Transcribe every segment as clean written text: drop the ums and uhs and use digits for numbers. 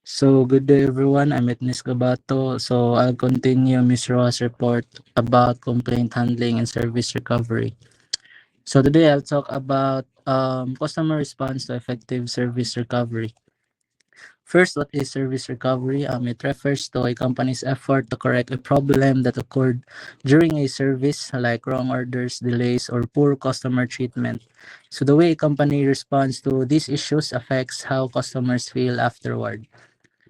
So, good day everyone. I'm Etnis Gabato. So, I'll continue Ms. Roa's report about complaint handling and service recovery. So, today I'll talk about customer response to effective service recovery. First, what is service recovery? It refers to a company's effort to correct a problem that occurred during a service, like wrong orders, delays, or poor customer treatment. So, the way a company responds to these issues affects how customers feel afterward.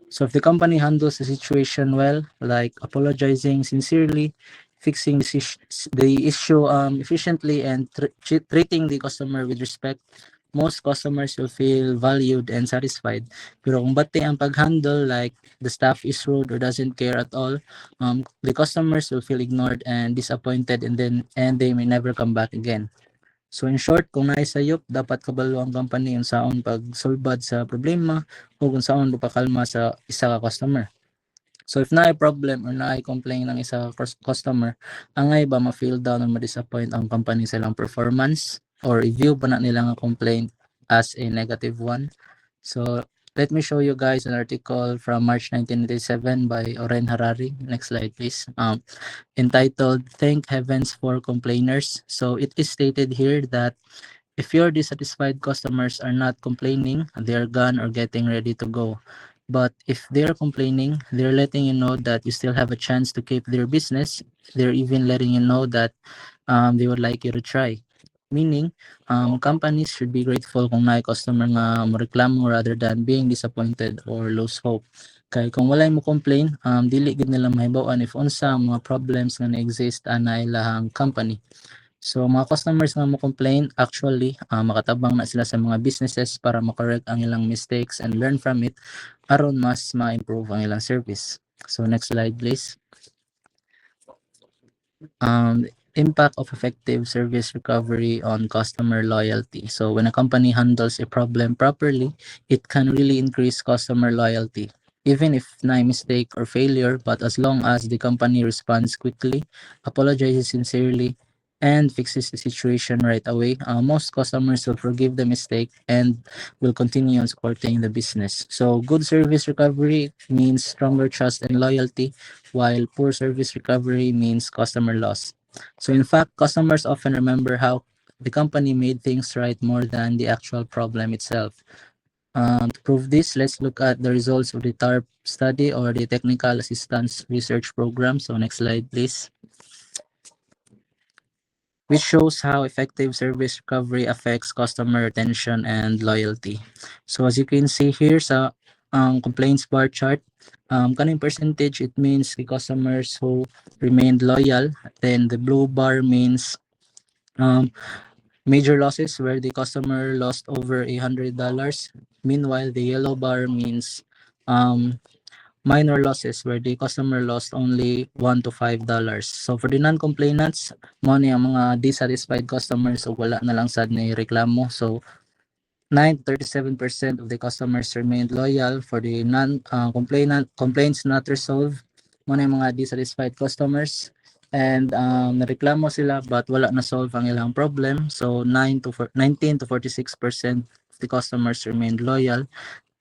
So if the company handles the situation well, like apologizing sincerely, fixing the issue efficiently, and treating the customer with respect, most customers will feel valued and satisfied. Pero kung bati ang pag-handle, like the staff is rude or doesn't care at all, the customers will feel ignored and disappointed, and they may never come back again. So in short, kung naisayop, dapat kabalo ang company unsaon pagsulbad sa problema o kung saan pakalma sa isa ka customer. So if naay problem or naay complaint ng isa ka customer, angay ba ma-feel down or ma-disappoint ang company sa ilang performance or i-view ba na nila nga complaint as a negative one. So let me show you guys an article from March 1987 by Oren Harari. Next slide please. Entitled Thank Heavens for Complainers. So it is stated here that if your dissatisfied customers are not complaining, they are gone or getting ready to go. But if they are complaining, they're letting you know that you still have a chance to keep their business. They're even letting you know that they would like you to try. Meaning, companies should be grateful kung na customer nga moreklamo rather than being disappointed or lose hope. Kay kung walay mo complain, dili gid nila mahibaw-an if unsa ang mga problems nga na-exist ana ilahang company. So mga customers nga mo complain, actually makatabang na sila sa mga businesses para ma-correct ang ilang mistakes and learn from it aron mas ma-improve ang ilang service. So next slide please. Impact of effective service recovery on customer loyalty. So when a company handles a problem properly, it can really increase customer loyalty. Even if na mistake or failure, but as long as the company responds quickly, apologizes sincerely, and fixes the situation right away, most customers will forgive the mistake and will continue on supporting the business. So good service recovery means stronger trust and loyalty, while poor service recovery means customer loss. So in fact, customers often remember how the company made things right more than the actual problem itself. To prove this, let's look at the results of the TARP study, or the Technical Assistance Research Program. So next slide, please. Which shows how effective service recovery affects customer retention and loyalty. So as you can see here sa complaints bar chart, kaning percentage, it means the customers who remained loyal. Then the blue bar means um, major losses where the customer lost over $100. Meanwhile, the yellow bar means um, minor losses where the customer lost only $1 to $5. So for the non-complainants, mo ni ang mga dissatisfied customers o wala na lang sad na reklamo. So 9 to 37% of the customers remained loyal. For the non-complainant complaints not resolved, mo na yung mga dissatisfied customers and nareklamo sila but wala na solve ang ilang problem. So 19 to 46% of the customers remained loyal.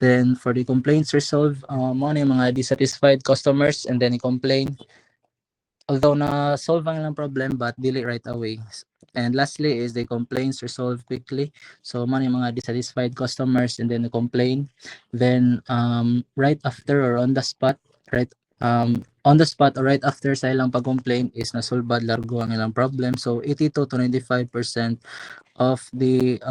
Then for the complaints resolved, mo na yung mga dissatisfied customers and then i-complain. Although na-solve ang ilang problem but dili right away. And lastly is the complaints resolved quickly. So mo na yung mga dissatisfied customers and then complain. Then right after or on the spot, on the spot or right after sa ilang pag-complain is nasulbad largo ang ilang problem. So 82 to 95% of the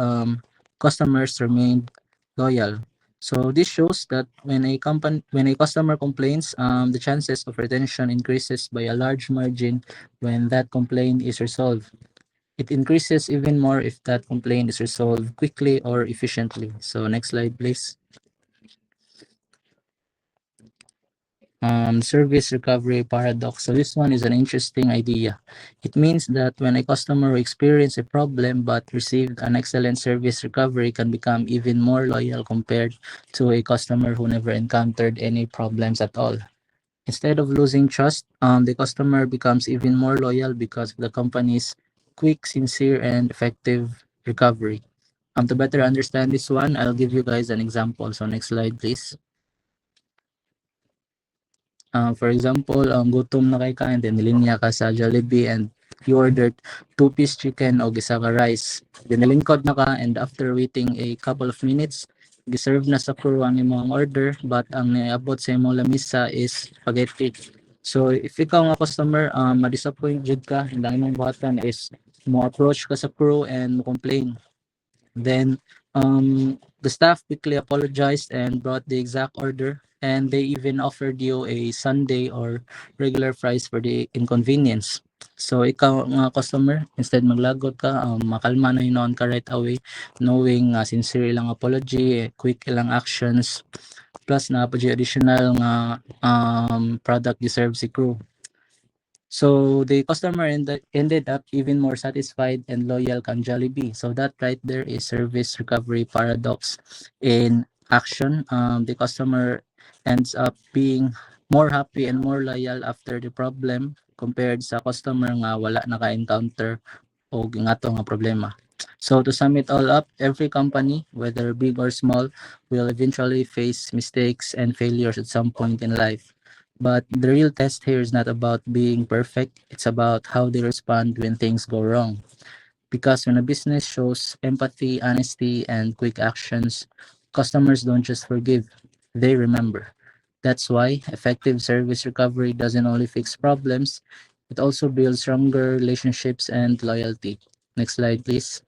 customers remained loyal. So this shows that when a customer complains, the chances of retention increases by a large margin when that complaint is resolved. It increases even more if that complaint is resolved quickly or efficiently. So next slide, please. Service recovery paradox. So this one is an interesting idea. It means that when a customer experiences a problem but received an excellent service recovery can become even more loyal compared to a customer who never encountered any problems at all. Instead of losing trust, the customer becomes even more loyal because of the company's quick, sincere, and effective recovery. To better understand this one, I'll give you guys an example. So next slide, please. For example, gutom na kay ka and then nilinya ka sa Jollibee and you ordered two-piece chicken o isa ka rice. Then nilingkod na ka and after waiting a couple of minutes, giserve na sa crew ang imong order but ang niabot sa imong lamisa is spaghetti. So if ikaw nga customer, ma-disappoint jud ka and ang imong buhatan is mo approach ka sa crew and mo complain. Then the staff quickly apologized and brought the exact order, and they even offered you a Sunday or regular price for the inconvenience. So ikaw nga customer, instead maglagot ka, makalma na hinuon ka right away, knowing sincere ilang apology, quick ilang actions, plus na pa additional nga product deserve si crew. So the customer ended up even more satisfied and loyal kang Jollibee. So that right there is service recovery paradox in action. The customer ends up being more happy and more loyal after the problem compared sa customer nga wala naka-encounter o gingato nga problema. So to sum it all up, every company, whether big or small, will eventually face mistakes and failures at some point in life. But the real test here is not about being perfect, it's about how they respond when things go wrong. Because when a business shows empathy, honesty, and quick actions, customers don't just forgive, they remember. That's why effective service recovery doesn't only fix problems, it also builds stronger relationships and loyalty. Next slide, please.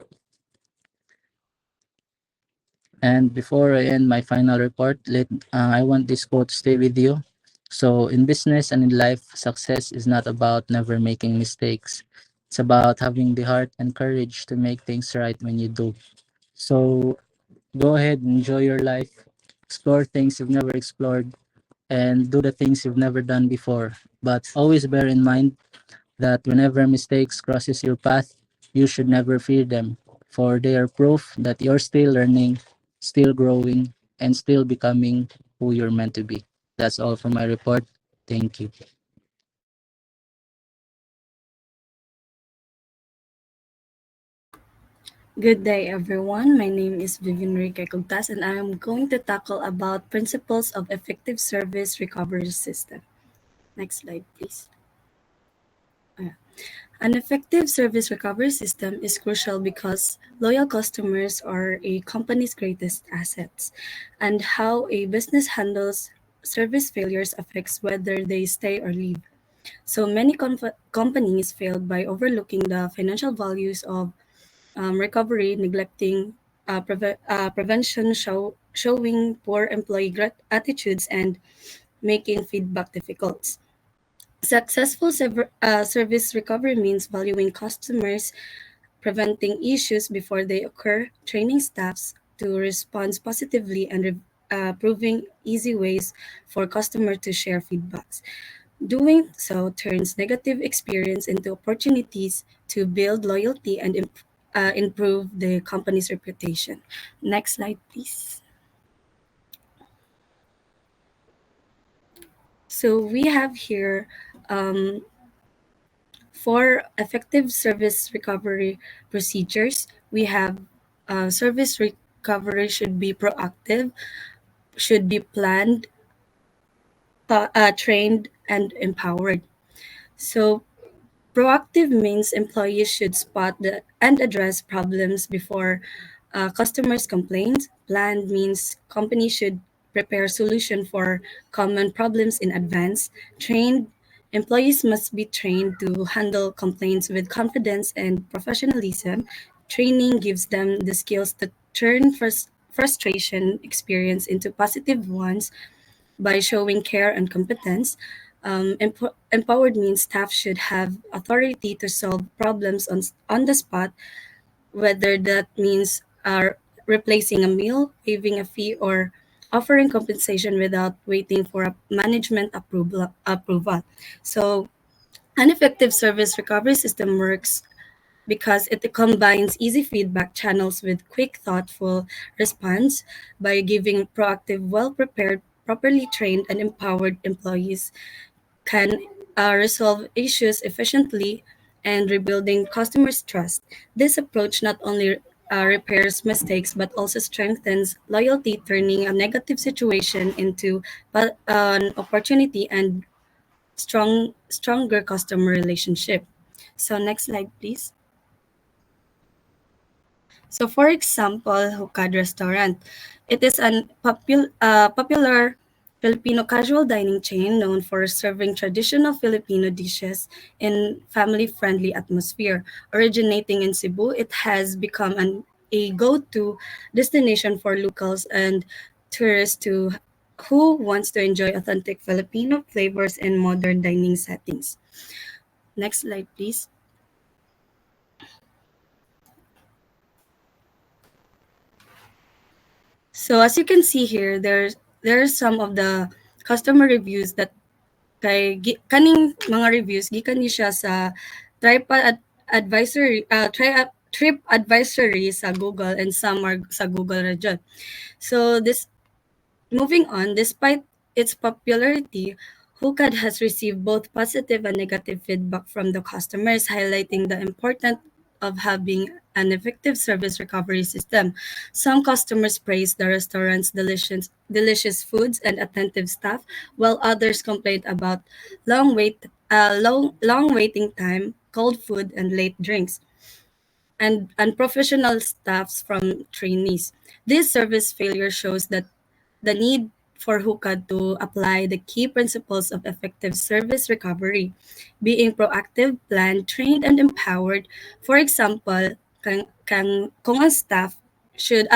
And before I end my final report, I want this quote to stay with you. So, in business and in life, success is not about never making mistakes. It's about having the heart and courage to make things right when you do. So, go ahead, enjoy your life, explore things you've never explored, and do the things you've never done before. But always bear in mind that whenever mistakes crosses your path, you should never fear them, for they are proof that you're still learning, still growing, and still becoming who you're meant to be. That's all for my report. Thank you. Good day, everyone. My name is Vivian Rique Cogtas, and I am going to tackle about principles of effective service recovery system. Next slide, please. Yeah. An effective service recovery system is crucial because loyal customers are a company's greatest assets, and how a business handles service failures affects whether they stay or leave. So many companies failed by overlooking the financial values of recovery, neglecting prevention, showing poor employee attitudes, and making feedback difficult. Successful service recovery means valuing customers, preventing issues before they occur, training staffs to respond positively, and proving easy ways for customers to share feedbacks. Doing so turns negative experience into opportunities to build loyalty and improve the company's reputation. Next slide, please. So we have here for effective service recovery procedures. We have service recovery should be proactive, should be planned, trained, and empowered. So proactive means employees should spot and address problems before customers' complaints. Planned means companies should prepare solution for common problems in advance. Trained employees must be trained to handle complaints with confidence and professionalism. Training gives them the skills to turn frustration experience into positive ones by showing care and competence. Empowered means staff should have authority to solve problems on the spot, whether that means replacing a meal, waiving a fee, or offering compensation without waiting for a management approval. So, an effective service recovery system works because it combines easy feedback channels with quick, thoughtful response by giving proactive, well prepared, properly trained, and empowered employees can resolve issues efficiently and rebuilding customers' trust. This approach not only repairs mistakes but also strengthens loyalty, turning a negative situation into an opportunity and stronger customer relationship. So next slide, please. So for example, Hukad Restaurant. It is an popular Filipino casual dining chain known for serving traditional Filipino dishes in family-friendly atmosphere. Originating in Cebu, it has become a go-to destination for locals and tourists who wants to enjoy authentic Filipino flavors in modern dining settings. Next slide, please. So as you can see here, there's some of the customer reviews that kaning mga reviews gikan ni siya sa trip advisory sa Google, and some are sa Google ra jud. So this moving on, despite its popularity, Hookad has received both positive and negative feedback from the customers, highlighting the importance of having an effective service recovery system. Some customers praise the restaurant's delicious foods and attentive staff, while others complained about long waiting time, cold food, and late drinks, and unprofessional staffs from trainees. This service failure shows that the need for Hookah to apply the key principles of effective service recovery, being proactive, planned, trained, and empowered. For example, kung ang staff should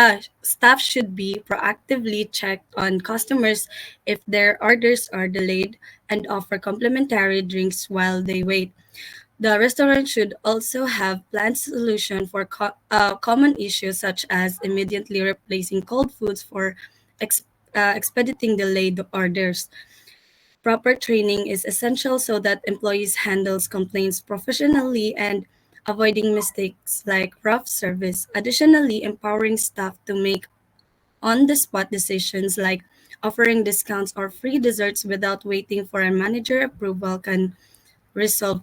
be proactively check on customers if their orders are delayed and offer complimentary drinks while they wait. The restaurant should also have planned solution for common issues such as immediately replacing cold foods for ex- expediting delayed orders. Proper training is essential so that employees handles complaints professionally and avoiding mistakes like rough service. Additionally, empowering staff to make on-the-spot decisions like offering discounts or free desserts without waiting for a manager approval can resolve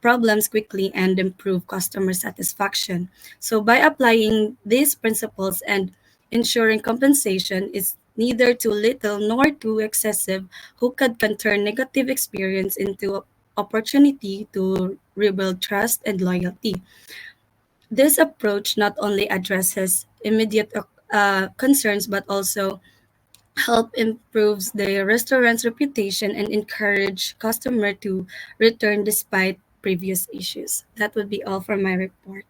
problems quickly and improve customer satisfaction. So, by applying these principles and ensuring compensation is neither too little nor too excessive, Hookah can turn negative experience into opportunity to rebuild trust and loyalty. This approach not only addresses immediate concerns but also help improves the restaurant's reputation and encourage customer to return despite previous issues. That would be all for my report.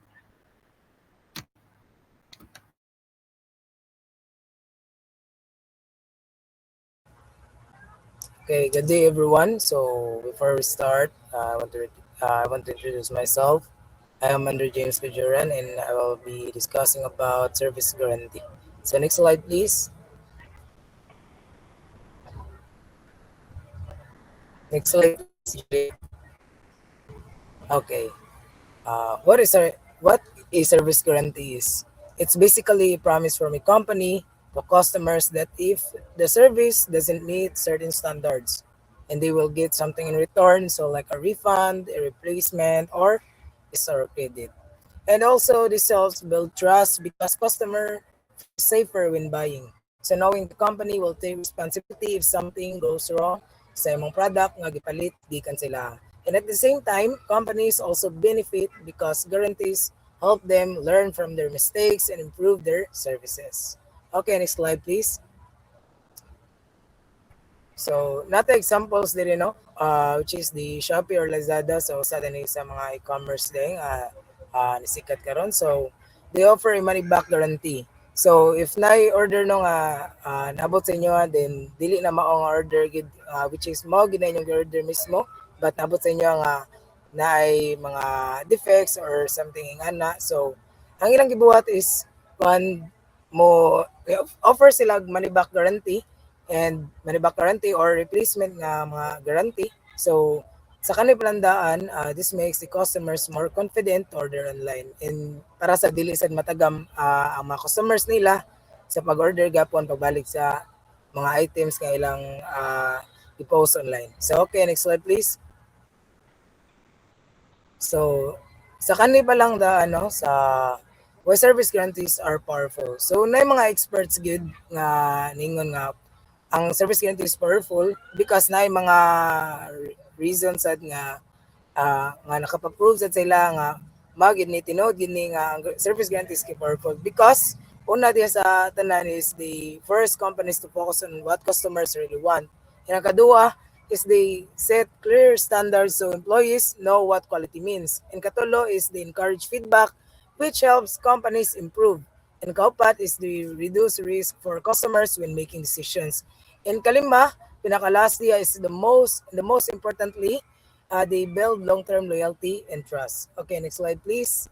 Okay, good day everyone. So before we start, I want to introduce myself. I am Andrew James Kajuran and I will be discussing about service guarantee. So next slide please. Next slide please. Julie. Okay. What a service guarantee is? It's basically a promise from a company to customers that if the service doesn't meet certain standards, and they will get something in return, so like a refund, a replacement, or a store credit. And also, this helps build trust because customer feel safer when buying. So knowing the company will take responsibility if something goes wrong sa imong product nga gipalit gikan sila. And at the same time, companies also benefit because guarantees help them learn from their mistakes and improve their services. Okay, next slide please. So, nata examples din which is the Shopee or Lazada. So, sa din sa mga e-commerce din, nisikat karon. So, they offer a money back guarantee. So, if na-order no nga naabot sa inyo, then dili na mao nga order gid, which is mo gid na inyong order mismo, but naabot sa inyo nga na ay mga defects or something ana. So, ang ilang gibuhat is one mo offer sila money back guarantee and money back guarantee or replacement nga mga guarantee. So, sa kanila palandaan, this makes the customers more confident to order online. And para sa dili sad matagam ang mga customers nila sa pag-order gapon pagbalik sa mga items nga ilang i-post online. So, okay, next slide please. So, sa kanila pa lang sa why service guarantees are powerful. So, na mga experts gid nga ningon nga ang service guarantee is powerful because na mga reason sad nga nakapaprove sad sila nga magid ni tinod gini nga ang service guarantee is key powerful because una diya sa tanan is the first companies to focus on what customers really want. And ang kaduwa is they set clear standards so employees know what quality means. And katulo is they encourage feedback which helps companies improve. And kaupat is the reduce risk for customers when making decisions. And kalima, pinakalas niya is the most importantly, they build long-term loyalty and trust. Okay, next slide please.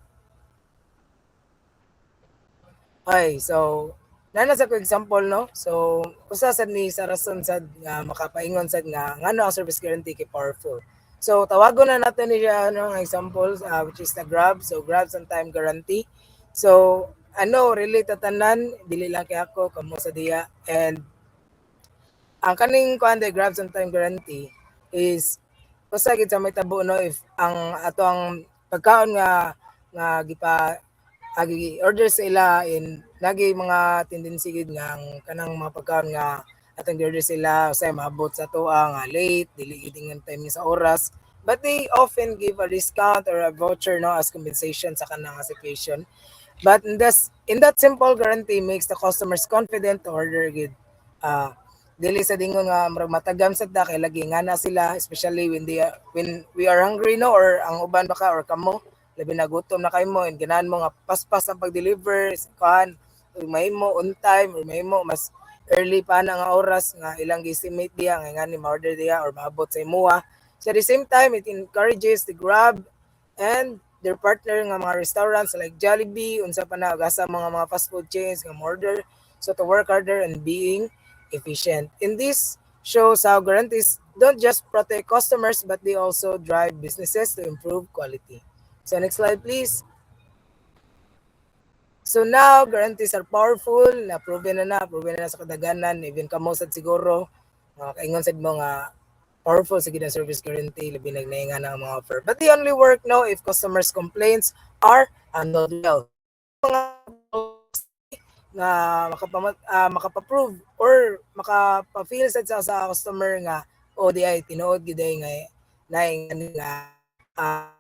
Ay, so nana sa ko example no. So usa sad ni sa rason sad nga makapaingon sad nga ngano ang service guarantee kay powerful. So tawagon na natin ni siya ano nga example which is the Grab. So Grab on time guarantee. So ano relate ta tanan dili lang kay ako kamo sa diya and ang kaning kuan the Grab on time guarantee is usa gid sa may tabo no if ang ato ang pagkaon nga gipa agi order sa ila in lagi mga tendency gid nga ang kanang mga pagkaon nga atong order sila usay maabot sa tuwa nga late dili gid ang time sa oras but they often give a discount or a voucher no as compensation sa kanang situation but in that simple guarantee makes the customers confident to order gid uh, dili sa dingon nga murag matagam sad ta kay lagi nga na sila especially when we are hungry no or ang uban baka or kamo labi na gutom na kayo mo and ganahan mo nga paspas ang pag-deliver kan may mo on time or may mo mas early pa na nga oras nga ilang estimate diya nga ni ma-order diya or maabot sa imuha. So at the same time it encourages the Grab and their partner nga mga restaurants like Jollibee unsa pa na gasa mga fast food chains nga order so to work harder and being efficient. In this shows how guarantees don't just protect customers but they also drive businesses to improve quality. So next slide please. So now guarantees are powerful, proven na sa kadaganan, even kamosad siguro, mga kaingon sad mo nga powerful sa gid service guarantee labi nagnaingan ang mga offer. But they only work no if customers complaints are handled well. Mga nga makapaprove or makapa-feel sa customer nga o di ay tinuod gid nga nga uh,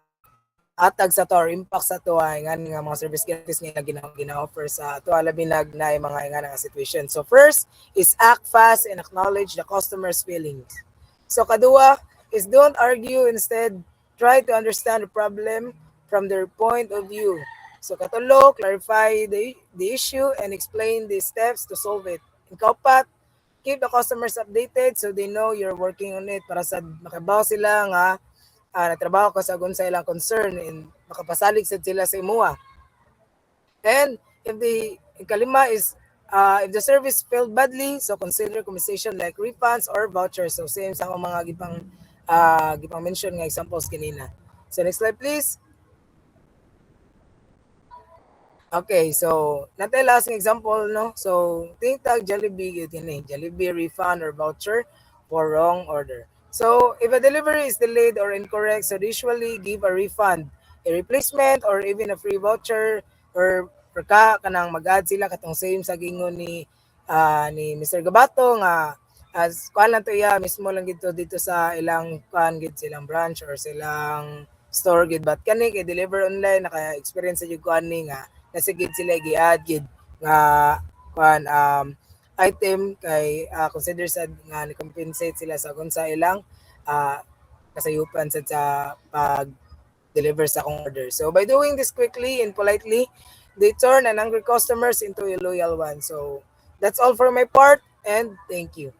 atag sa to or impact sa to ay nga mga service guarantees nga gina-offer sa to labi na mga nga situation. So first is act fast and acknowledge the customer's feelings. So kadua is don't argue, instead try to understand the problem from their point of view. So katulo, clarify the issue and explain the steps to solve it. And kaupat, keep the customers updated so they know you're working on it para sa makabaw sila nga natrabaho ka sa sa ilang concern and makapasalig sad sila sa imuha. And if the kalima is if the service failed badly, so consider compensation like refunds or vouchers. So same sa mga gipang mention nga examples kanina. So next slide please. Okay, so natay last example no. So think tag Jollibee Jollibee refund or voucher for wrong order. So if a delivery is delayed or incorrect, so they usually give a refund, a replacement, or even a free voucher or kanang mag-add sila katong same sa gingon ni Mr. Gabato nga as kuan lang to iya mismo lang dito sa ilang kuan gid silang branch or silang store gid but kani kay deliver online naka-experience sa jud kuan ni nga nasigid sila gi-add gid nga kuan item kay consider sad nga ni-compensate sila sa kung sa ilang uh, kasayupan sa pag deliver sa akong order. So by doing this quickly and politely, they turn an angry customers into a loyal one. So that's all for my part and thank you.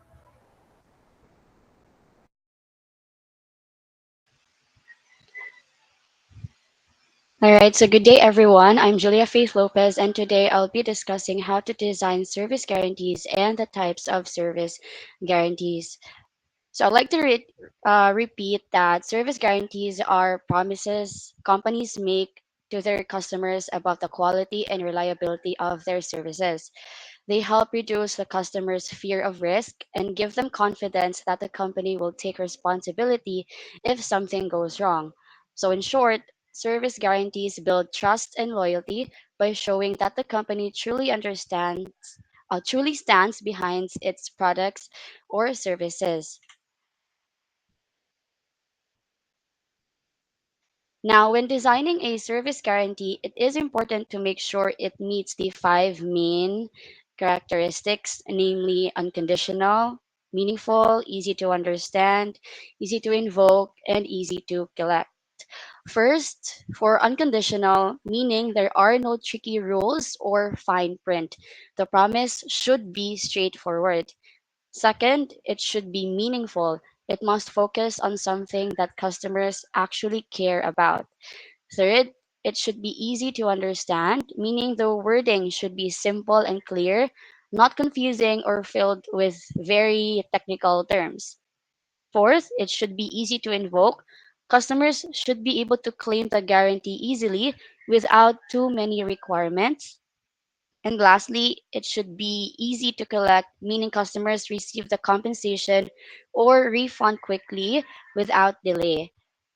All right, so good day, everyone. I'm Julia Faith Lopez, and today I'll be discussing how to design service guarantees and the types of service guarantees. So I'd like to repeat that service guarantees are promises companies make to their customers about the quality and reliability of their services. They help reduce the customer's fear of risk and give them confidence that the company will take responsibility if something goes wrong. So, in short, service guarantees build trust and loyalty by showing that the company truly stands behind its products or services. Now, when designing a service guarantee, it is important to make sure it meets the five main characteristics, namely unconditional, meaningful, easy to understand, easy to invoke, and easy to collect. First, for unconditional, meaning there are no tricky rules or fine print. The promise should be straightforward. Second, it should be meaningful. It must focus on something that customers actually care about. Third, it should be easy to understand, meaning the wording should be simple and clear, not confusing or filled with very technical terms. Fourth, it should be easy to invoke. Customers should be able to claim the guarantee easily without too many requirements. And lastly, it should be easy to collect, meaning customers receive the compensation or refund quickly without delay.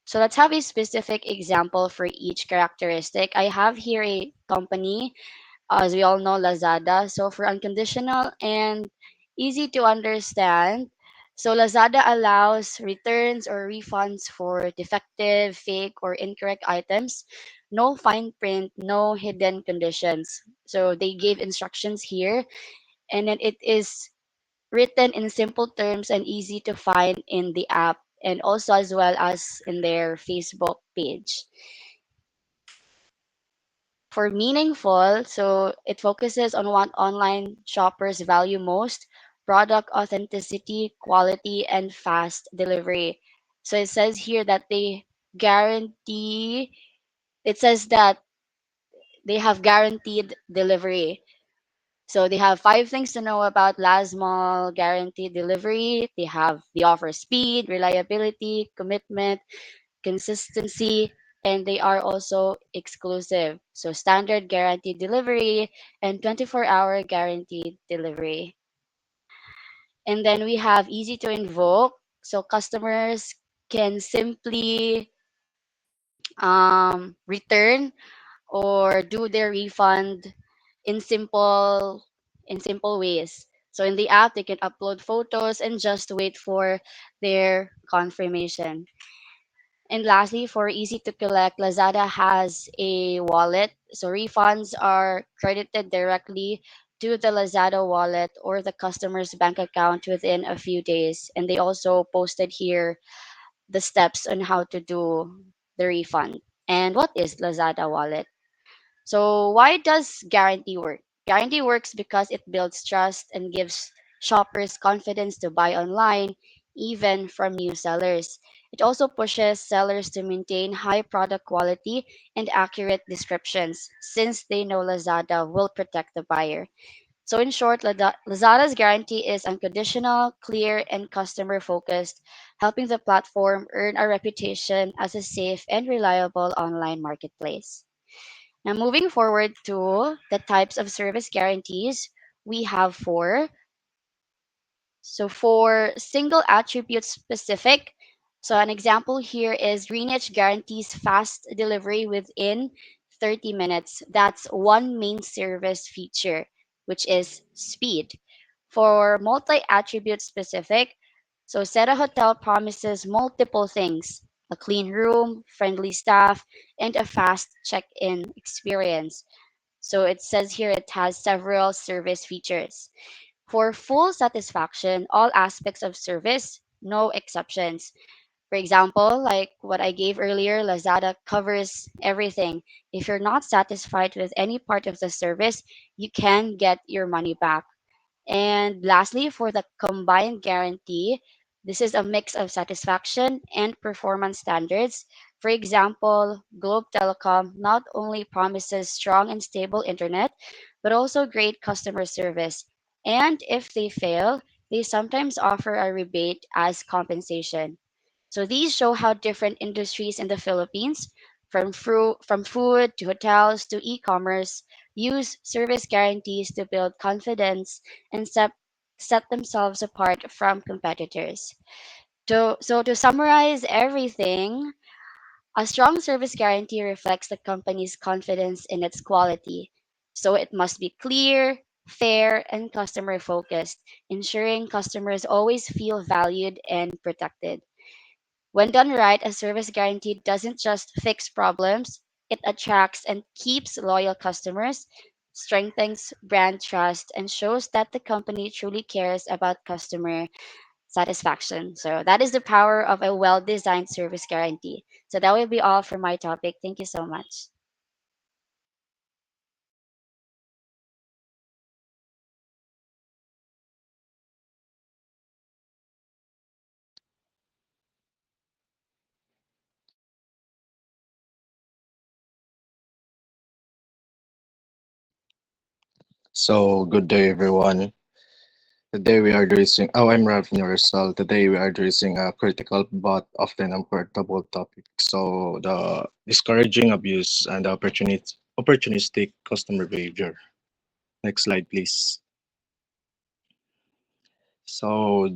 So let's have a specific example for each characteristic. I have here a company, as we all know, Lazada. So for unconditional and easy to understand, so Lazada allows returns or refunds for defective, fake, or incorrect items. No fine print, no hidden conditions. So they gave instructions here, and then it is written in simple terms and easy to find in the app and also as well as in their Facebook page. For meaningful, so it focuses on what online shoppers value most: product authenticity, quality, and fast delivery. So it says here that they guarantee, it says that they have guaranteed delivery. So they have five things to know about Lasmall guaranteed delivery. They offer speed, reliability, commitment, consistency, and they are also exclusive. So standard guaranteed delivery and 24-hour guaranteed delivery. And then we have easy to invoke. So customers can simply return or do their refund in simple in simple ways. So in the app, they can upload photos and just wait for their confirmation. And lastly, for easy to collect, Lazada has a wallet. So refunds are credited directly to the Lazada wallet or the customer's bank account within a few days. And they also posted here the steps on how to do the refund. And what is Lazada wallet? So why does guarantee work? Guarantee works because it builds trust and gives shoppers confidence to buy online, even from new sellers. It also pushes sellers to maintain high product quality and accurate descriptions since they know Lazada will protect the buyer. So in short, Lazada's guarantee is unconditional, clear, and customer focused, helping the platform earn a reputation as a safe and reliable online marketplace. Now, moving forward to the types of service guarantees, we have four. So, for single attribute specific, so an example here is Greenwich guarantees fast delivery within 30 minutes. That's one main service feature, which is speed. For multi attribute specific, so Seta Hotel promises multiple things: a clean room, friendly staff, and a fast check in experience. So it says here it has several service features. For full satisfaction, all aspects of service, no exceptions. For example, like what I gave earlier, Lazada covers everything. If you're not satisfied with any part of the service, you can get your money back. And lastly, for the combined guarantee, this is a mix of satisfaction and performance standards. For example, Globe Telecom not only promises strong and stable internet, but also great customer service. And if they fail, they sometimes offer a rebate as compensation. So these show how different industries in the Philippines, from food to hotels to e-commerce, use service guarantees to build confidence and set themselves apart from competitors. So to summarize everything, a strong service guarantee reflects the company's confidence in its quality. So it must be clear, fair, and customer focused, ensuring customers always feel valued and protected. When done right, a service guarantee doesn't just fix problems, it attracts and keeps loyal customers, strengthens brand trust, and shows that the company truly cares about customer satisfaction. So that is the power of a well-designed service guarantee. So that will be all for my topic. Thank you so much. So, good day, everyone. Today we are addressing, I'm Ralph Universal. Today we are addressing a critical but often unpredictable topic. So, the discouraging abuse and the opportunistic customer behavior. Next slide, please. So,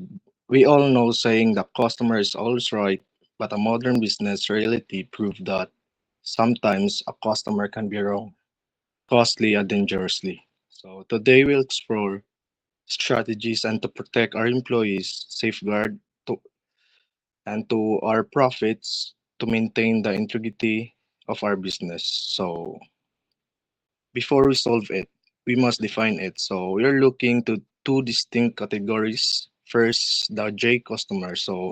we all know saying the customer is always right, but a modern business reality proved that sometimes a customer can be wrong, costly, and dangerously. So, today we'll explore strategies and to protect our employees, safeguard to, and to our profits to maintain the integrity of our business. So before we solve it, we must define it. So we are looking to two distinct categories. First, the J customer. So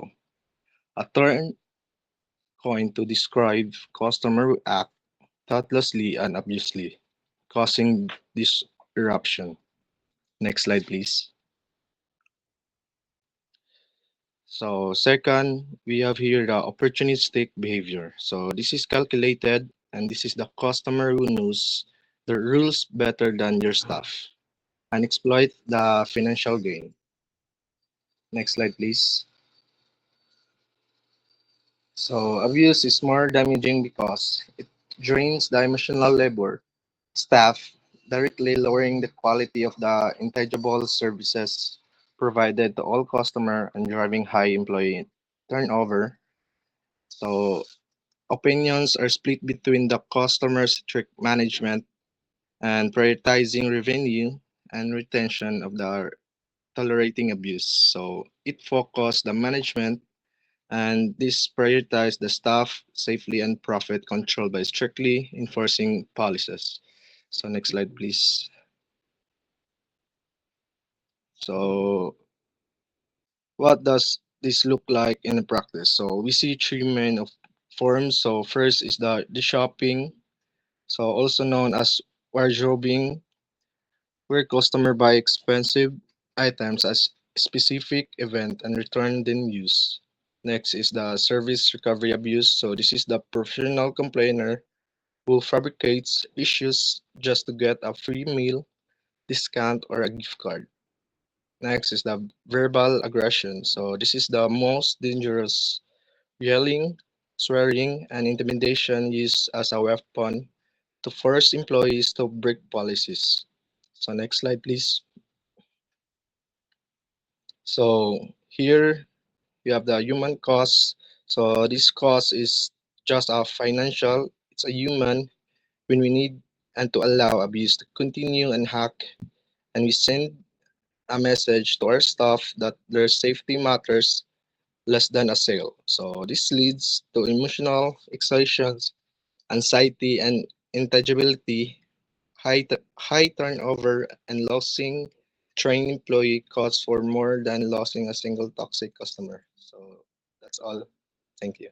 a term coined to describe customer who act thoughtlessly and abusively, causing disruption. Next slide, please. So second, we have here the opportunistic behavior. So this is calculated and this is the customer who knows the rules better than your staff and exploit the financial gain. Next slide, please. So abuse is more damaging because it drains the emotional labor staff, directly lowering the quality of the intangible services provided to all customer and driving high employee turnover. So opinions are split between the customer-centric management and prioritizing revenue and retention of the tolerating abuse. So it focused the management and this prioritized the staff safely and profit control by strictly enforcing policies. So next slide, please. So what does this look like in practice? So we see three main of forms. So first is the shopping, so also known as wardrobing, where customer buy expensive items as specific event and return then use. Next is the service recovery abuse. So this is the professional complainer who fabricates issues just to get a free meal, discount, or a gift card. Next is the verbal aggression. So this is the most dangerous, yelling, swearing, and intimidation used as a weapon to force employees to break policies. So next slide, please. So here we have the human cost. So this cost is just a financial, it's a human when we need and to allow abuse to continue and hack and we send a message to our staff that their safety matters less than a sale. So this leads to emotional exhaustions, anxiety and intangibility, high turnover, and losing trained employee costs for more than losing a single toxic customer. So that's all. Thank you.